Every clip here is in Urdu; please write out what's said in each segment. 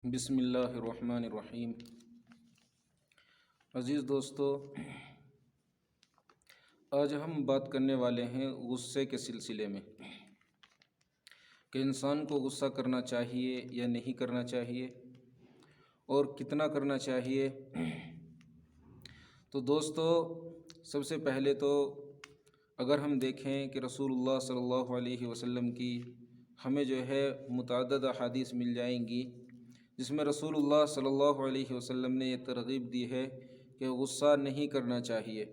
بسم اللہ الرحمن الرحیم۔ عزیز دوستو، آج ہم بات کرنے والے ہیں غصے کے سلسلے میں کہ انسان کو غصہ کرنا چاہیے یا نہیں کرنا چاہیے اور کتنا کرنا چاہیے۔ تو دوستو، سب سے پہلے تو اگر ہم دیکھیں کہ رسول اللہ صلی اللہ علیہ وسلم کی ہمیں جو ہے متعدد احادیث مل جائیں گی جس میں رسول اللہ صلی اللہ علیہ وسلم نے یہ ترغیب دی ہے کہ غصہ نہیں کرنا چاہیے،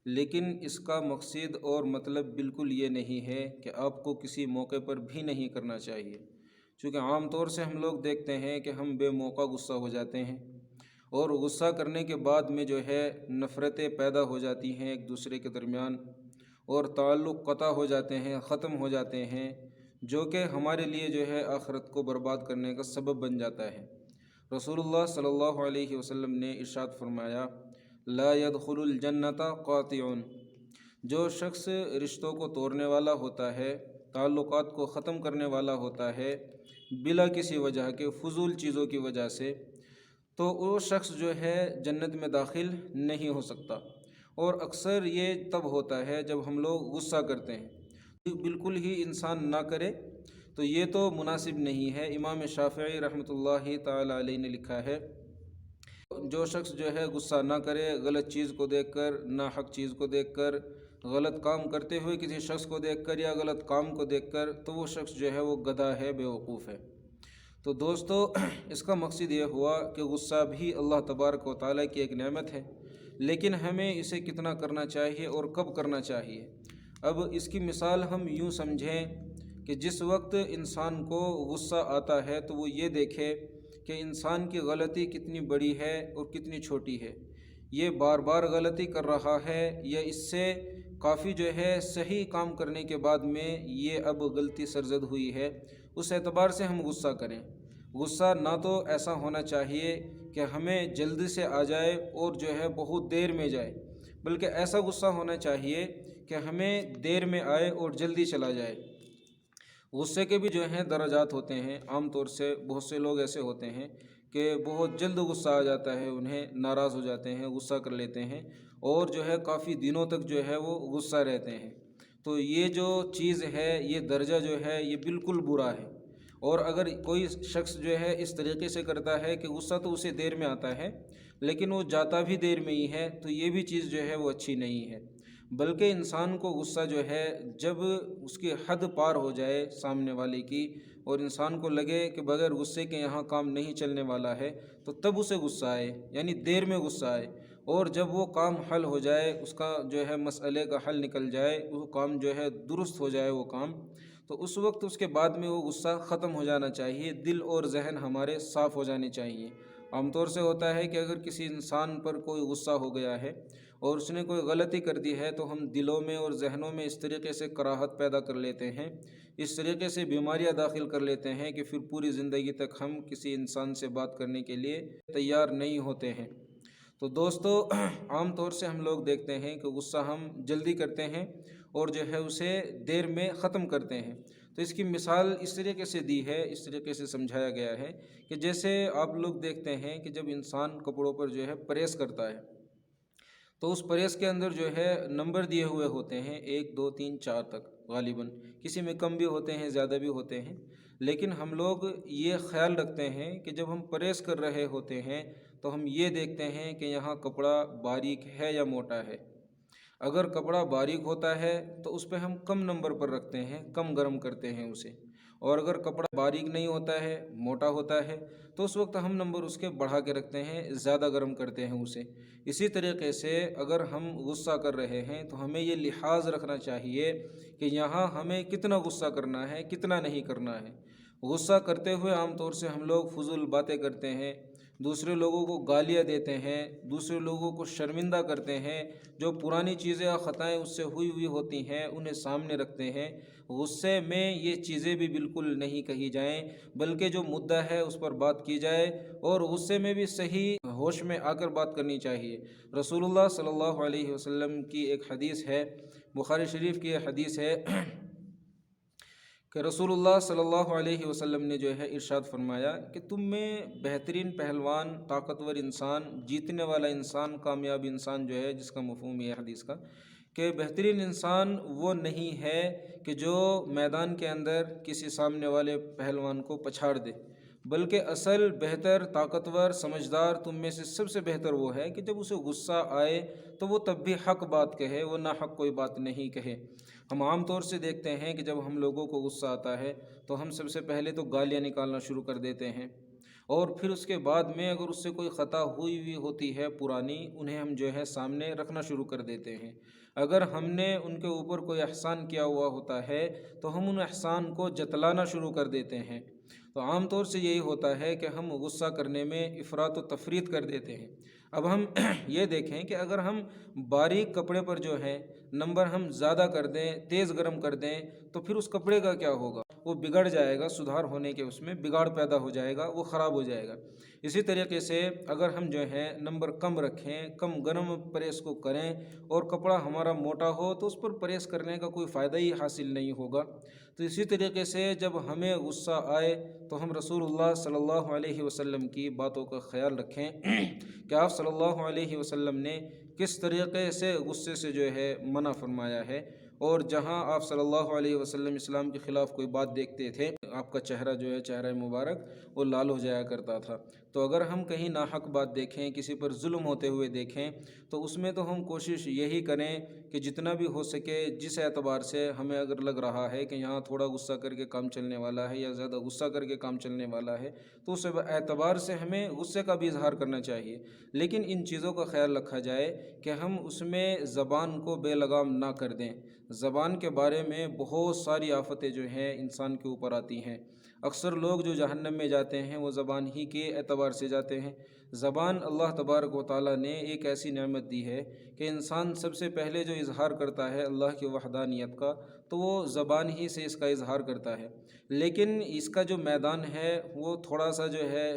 لیکن اس کا مقصد اور مطلب بالکل یہ نہیں ہے کہ آپ کو کسی موقع پر بھی نہیں کرنا چاہیے، چونکہ عام طور سے ہم لوگ دیکھتے ہیں کہ ہم بے موقع غصہ ہو جاتے ہیں اور غصہ کرنے کے بعد میں جو ہے نفرتیں پیدا ہو جاتی ہیں ایک دوسرے کے درمیان، اور تعلق قطع ہو جاتے ہیں، ختم ہو جاتے ہیں، جو کہ ہمارے لیے جو ہے آخرت کو برباد کرنے کا سبب بن جاتا ہے۔ رسول اللہ صلی اللہ علیہ وسلم نے ارشاد فرمایا، لا يدخل الجنت قاطع، جو شخص رشتوں کو توڑنے والا ہوتا ہے، تعلقات کو ختم کرنے والا ہوتا ہے بلا کسی وجہ کے، فضول چیزوں کی وجہ سے، تو وہ شخص جو ہے جنت میں داخل نہیں ہو سکتا۔ اور اکثر یہ تب ہوتا ہے جب ہم لوگ غصہ کرتے ہیں، بالکل ہی انسان نہ کرے تو یہ تو مناسب نہیں ہے۔ امام شافعی رحمۃ اللہ تعالی علیہ نے لکھا ہے، جو شخص جو ہے غصہ نہ کرے غلط چیز کو دیکھ کر، ناحق چیز کو دیکھ کر، غلط کام کرتے ہوئے کسی شخص کو دیکھ کر یا غلط کام کو دیکھ کر، تو وہ شخص جو ہے وہ گدھا ہے، بیوقوف ہے۔ تو دوستو، اس کا مقصد یہ ہوا کہ غصہ بھی اللہ تبارک و تعالیٰ کی ایک نعمت ہے، لیکن ہمیں اسے کتنا کرنا چاہیے اور کب کرنا چاہیے۔ اب اس کی مثال ہم یوں سمجھیں کہ جس وقت انسان کو غصہ آتا ہے تو وہ یہ دیکھے کہ انسان کی غلطی کتنی بڑی ہے اور کتنی چھوٹی ہے، یہ بار بار غلطی کر رہا ہے یا اس سے کافی جو ہے صحیح کام کرنے کے بعد میں یہ اب غلطی سرزد ہوئی ہے، اس اعتبار سے ہم غصہ کریں۔ غصہ نہ تو ایسا ہونا چاہیے کہ ہمیں جلدی سے آ جائے اور جو ہے بہت دیر میں جائے، بلکہ ایسا غصہ ہونا چاہیے کہ ہمیں دیر میں آئے اور جلدی چلا جائے۔ غصے کے بھی جو ہیں درجات ہوتے ہیں، عام طور سے بہت سے لوگ ایسے ہوتے ہیں کہ بہت جلد غصہ آ جاتا ہے انہیں، ناراض ہو جاتے ہیں، غصہ کر لیتے ہیں اور جو ہے کافی دنوں تک جو ہے وہ غصہ رہتے ہیں۔ تو یہ جو چیز ہے، یہ درجہ جو ہے یہ بالکل برا ہے۔ اور اگر کوئی شخص جو ہے اس طریقے سے کرتا ہے کہ غصہ تو اسے دیر میں آتا ہے لیکن وہ جاتا بھی دیر میں ہی ہے، تو یہ بھی چیز جو ہے وہ اچھی نہیں ہے۔ بلکہ انسان کو غصہ جو ہے جب اس کی حد پار ہو جائے سامنے والے کی اور انسان کو لگے کہ بغیر غصے کے یہاں کام نہیں چلنے والا ہے، تو تب اسے غصہ آئے، یعنی دیر میں غصہ آئے، اور جب وہ کام حل ہو جائے، اس کا جو ہے مسئلے کا حل نکل جائے، وہ کام جو ہے درست ہو جائے وہ کام، تو اس وقت اس کے بعد میں وہ غصہ ختم ہو جانا چاہیے، دل اور ذہن ہمارے صاف ہو جانے چاہیے۔ عام طور سے ہوتا ہے کہ اگر کسی انسان پر کوئی غصہ ہو گیا ہے اور اس نے کوئی غلطی کر دی ہے تو ہم دلوں میں اور ذہنوں میں اس طریقے سے کراہت پیدا کر لیتے ہیں، اس طریقے سے بیماریاں داخل کر لیتے ہیں کہ پھر پوری زندگی تک ہم کسی انسان سے بات کرنے کے لیے تیار نہیں ہوتے ہیں۔ تو دوستو، عام طور سے ہم لوگ دیکھتے ہیں کہ غصہ ہم جلدی کرتے ہیں اور جو ہے اسے دیر میں ختم کرتے ہیں۔ تو اس کی مثال اس طریقے سے دی ہے، اس طریقے سے سمجھایا گیا ہے کہ جیسے آپ لوگ دیکھتے ہیں کہ جب انسان کپڑوں پر جو ہے پریس کرتا ہے تو اس پریس کے اندر جو ہے نمبر دیے ہوئے ہوتے ہیں، 1 2 3 4 تک، غالباً کسی میں کم بھی ہوتے ہیں، زیادہ بھی ہوتے ہیں، لیکن ہم لوگ یہ خیال رکھتے ہیں کہ جب ہم پریس کر رہے ہوتے ہیں تو ہم یہ دیکھتے ہیں کہ یہاں کپڑا باریک ہے یا موٹا ہے۔ اگر کپڑا باریک ہوتا ہے تو اس پہ ہم کم نمبر پر رکھتے ہیں، کم گرم کرتے ہیں اسے، اور اگر کپڑا باریک نہیں ہوتا ہے، موٹا ہوتا ہے، تو اس وقت ہم نمبر اس کے بڑھا کے رکھتے ہیں، زیادہ گرم کرتے ہیں اسے۔ اسی طریقے سے اگر ہم غصہ کر رہے ہیں تو ہمیں یہ لحاظ رکھنا چاہیے کہ یہاں ہمیں کتنا غصہ کرنا ہے، کتنا نہیں کرنا ہے۔ غصہ کرتے ہوئے عام طور سے ہم لوگ فضول باتیں کرتے ہیں، دوسرے لوگوں کو گالیاں دیتے ہیں، دوسرے لوگوں کو شرمندہ کرتے ہیں، جو پرانی چیزیں اور خطائیں اس سے ہوئی ہوتی ہیں انہیں سامنے رکھتے ہیں۔ غصے میں یہ چیزیں بھی بالکل نہیں کہی جائیں، بلکہ جو مدعا ہے اس پر بات کی جائے، اور غصے میں بھی صحیح ہوش میں آ کر بات کرنی چاہیے۔ رسول اللہ صلی اللہ علیہ وسلم کی ایک حدیث ہے، بخاری شریف کی ایک حدیث ہے کہ رسول اللہ صلی اللہ علیہ وسلم نے جو ہے ارشاد فرمایا کہ تم میں بہترین پہلوان، طاقتور انسان، جیتنے والا انسان، کامیاب انسان جو ہے، جس کا مفہوم یہ حدیث کا کہ بہترین انسان وہ نہیں ہے کہ جو میدان کے اندر کسی سامنے والے پہلوان کو پچھاڑ دے، بلکہ اصل بہتر، طاقتور، سمجھدار تم میں سے سب سے بہتر وہ ہے کہ جب اسے غصہ آئے تو وہ تب بھی حق بات کہے، وہ ناحق کوئی بات نہیں کہے۔ ہم عام طور سے دیکھتے ہیں کہ جب ہم لوگوں کو غصہ آتا ہے تو ہم سب سے پہلے تو گالیاں نکالنا شروع کر دیتے ہیں، اور پھر اس کے بعد میں اگر اس سے کوئی خطا ہوئی ہوتی ہے پرانی، انہیں ہم جو ہے سامنے رکھنا شروع کر دیتے ہیں۔ اگر ہم نے ان کے اوپر کوئی احسان کیا ہوا ہوتا ہے تو ہم ان احسان کو جتلانا شروع کر دیتے ہیں۔ تو عام طور سے یہی ہوتا ہے کہ ہم غصہ کرنے میں افراط و تفریط کر دیتے ہیں۔ اب ہم یہ دیکھیں کہ اگر ہم باریک کپڑے پر جو ہے نمبر ہم زیادہ کر دیں، تیز گرم کر دیں، تو پھر اس کپڑے کا کیا ہوگا؟ وہ بگڑ جائے گا، سدھار ہونے کے اس میں بگاڑ پیدا ہو جائے گا، وہ خراب ہو جائے گا۔ اسی طریقے سے اگر ہم جو ہے نمبر کم رکھیں، کم گرم پریس کو کریں، اور کپڑا ہمارا موٹا ہو تو اس پر پریس کرنے کا کوئی فائدہ ہی حاصل نہیں ہوگا۔ تو اسی طریقے سے جب ہمیں غصہ آئے تو ہم رسول اللہ صلی اللہ علیہ وسلم کی باتوں کا خیال رکھیں کہ آپ صلی اللہ علیہ وسلم نے کس طریقے سے غصے سے جو ہے منع فرمایا ہے، اور جہاں آپ صلی اللہ علیہ وسلم اسلام کے خلاف کوئی بات دیکھتے تھے، آپ کا چہرہ جو ہے، چہرہ مبارک، وہ لال ہو جایا کرتا تھا۔ تو اگر ہم کہیں ناحق بات دیکھیں، کسی پر ظلم ہوتے ہوئے دیکھیں، تو اس میں تو ہم کوشش یہی کریں کہ جتنا بھی ہو سکے، جس اعتبار سے ہمیں اگر لگ رہا ہے کہ یہاں تھوڑا غصہ کر کے کام چلنے والا ہے یا زیادہ غصہ کر کے کام چلنے والا ہے، تو اس اعتبار سے ہمیں غصے کا بھی اظہار کرنا چاہیے۔ لیکن ان چیزوں کا خیال رکھا جائے کہ ہم اس میں زبان کو بے لگام نہ کر دیں۔ زبان کے بارے میں بہت ساری آفتیں جو ہیں انسان کے اوپر آتی ہیں۔ اکثر لوگ جو جہنم میں جاتے ہیں وہ زبان ہی کے اعتبار سے جاتے ہیں۔ زبان اللہ تبارک و تعالیٰ نے ایک ایسی نعمت دی ہے کہ انسان سب سے پہلے جو اظہار کرتا ہے اللہ کی وحدانیت کا، تو وہ زبان ہی سے اس کا اظہار کرتا ہے۔ لیکن اس کا جو میدان ہے وہ تھوڑا سا جو ہے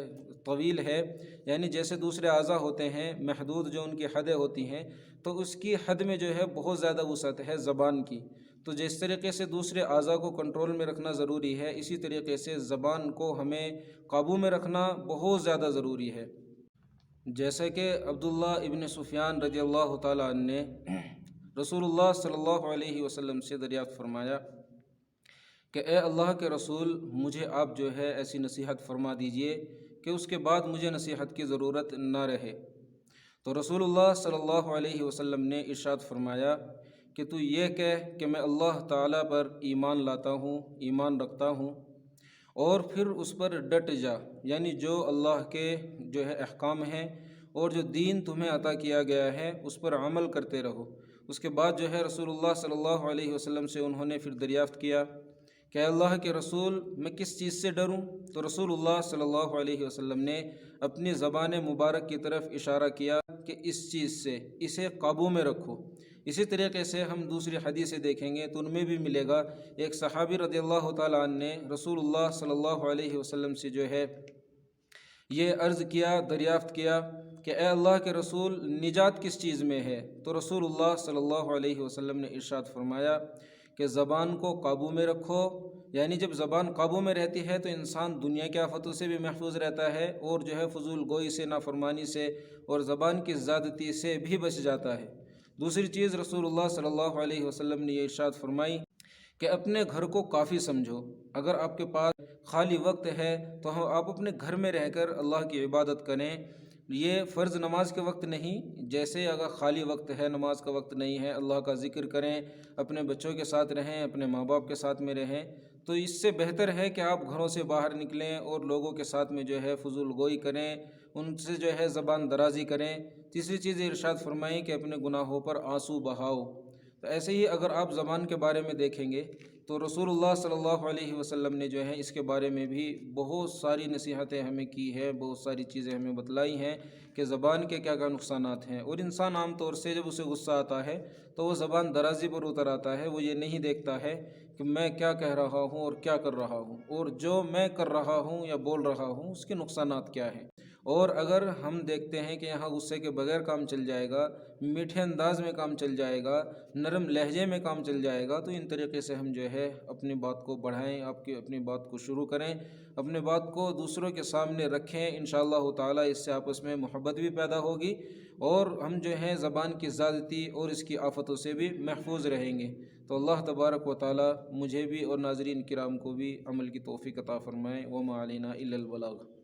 طویل ہے، یعنی جیسے دوسرے اعضاء ہوتے ہیں محدود، جو ان کی حدیں ہوتی ہیں، تو اس کی حد میں جو ہے بہت زیادہ وسعت ہے زبان کی۔ تو جس طریقے سے دوسرے اعضاء کو کنٹرول میں رکھنا ضروری ہے، اسی طریقے سے زبان کو ہمیں قابو میں رکھنا بہت زیادہ ضروری ہے۔ جیسے کہ عبداللہ ابن سفیان رضی اللہ تعالیٰ عنہ نے رسول اللہ صلی اللہ علیہ وسلم سے دریافت فرمایا کہ اے اللہ کے رسول، مجھے آپ جو ہے ایسی نصیحت فرما دیجئے کہ اس کے بعد مجھے نصیحت کی ضرورت نہ رہے۔ تو رسول اللہ صلی اللہ علیہ وسلم نے ارشاد فرمایا کہ تو یہ کہہ کہ میں اللہ تعالیٰ پر ایمان لاتا ہوں، ایمان رکھتا ہوں، اور پھر اس پر ڈٹ جا، یعنی جو اللہ کے جو ہے احکام ہیں اور جو دین تمہیں عطا کیا گیا ہے اس پر عمل کرتے رہو۔ اس کے بعد جو ہے رسول اللہ صلی اللہ علیہ وسلم سے انہوں نے پھر دریافت کیا کہ اللہ کے رسول، میں کس چیز سے ڈروں؟ تو رسول اللہ صلی اللہ علیہ وسلم نے اپنی زبان مبارک کی طرف اشارہ کیا کہ اس چیز سے، اسے قابو میں رکھو۔ اسی طریقے سے ہم دوسری حدیثیں دیکھیں گے تو ان میں بھی ملے گا، ایک صحابی رضی اللہ تعالیٰ عنہ نے رسول اللہ صلی اللہ علیہ وسلم سے جو ہے یہ عرض کیا، دریافت کیا کہ اے اللہ کے رسول، نجات کس چیز میں ہے؟ تو رسول اللہ صلی اللہ علیہ وسلم نے ارشاد فرمایا کہ زبان کو قابو میں رکھو، یعنی جب زبان قابو میں رہتی ہے تو انسان دنیا کی آفتوں سے بھی محفوظ رہتا ہے، اور جو ہے فضول گوئی سے، نافرمانی سے، اور زبان کی زیادتی سے بھی بچ جاتا ہے۔ دوسری چیز رسول اللہ صلی اللہ علیہ وسلم نے یہ ارشاد فرمائی کہ اپنے گھر کو کافی سمجھو۔ اگر آپ کے پاس خالی وقت ہے تو آپ اپنے گھر میں رہ کر اللہ کی عبادت کریں۔ یہ فرض نماز کے وقت نہیں، جیسے اگر خالی وقت ہے، نماز کا وقت نہیں ہے، اللہ کا ذکر کریں، اپنے بچوں کے ساتھ رہیں، اپنے ماں باپ کے ساتھ میں رہیں۔ تو اس سے بہتر ہے کہ آپ گھروں سے باہر نکلیں اور لوگوں کے ساتھ میں جو ہے فضول گوئی کریں، ان سے جو ہے زبان درازی کریں۔ تیسری چیز ارشاد فرمائیں کہ اپنے گناہوں پر آنسو بہاؤ۔ تو ایسے ہی اگر آپ زبان کے بارے میں دیکھیں گے تو رسول اللہ صلی اللہ علیہ وسلم نے جو ہے اس کے بارے میں بھی بہت ساری نصیحتیں ہمیں کی ہے، بہت ساری چیزیں ہمیں بتلائی ہیں کہ زبان کے کیا کیا نقصانات ہیں۔ اور انسان عام طور سے جب اسے غصہ آتا ہے تو وہ زبان درازی پر اتر آتا ہے، وہ یہ نہیں دیکھتا ہے کہ میں کیا کہہ رہا ہوں اور کیا کر رہا ہوں، اور جو میں کر رہا ہوں یا بول رہا ہوں اس کے نقصانات کیا ہیں۔ اور اگر ہم دیکھتے ہیں کہ یہاں غصے کے بغیر کام چل جائے گا، میٹھے انداز میں کام چل جائے گا، نرم لہجے میں کام چل جائے گا، تو ان طریقے سے ہم جو ہے اپنی بات کو بڑھائیں، اپنی بات کو شروع کریں، اپنے بات کو دوسروں کے سامنے رکھیں۔ انشاءاللہ تعالی اس سے آپس میں محبت بھی پیدا ہوگی اور ہم جو ہیں زبان کی زیادتی اور اس کی آفتوں سے بھی محفوظ رہیں گے۔ تو اللہ تبارک و تعالی مجھے بھی اور ناظرین کرام کو بھی عمل کی توفیق عطا فرمائے۔ وما علینا الا البلاغ۔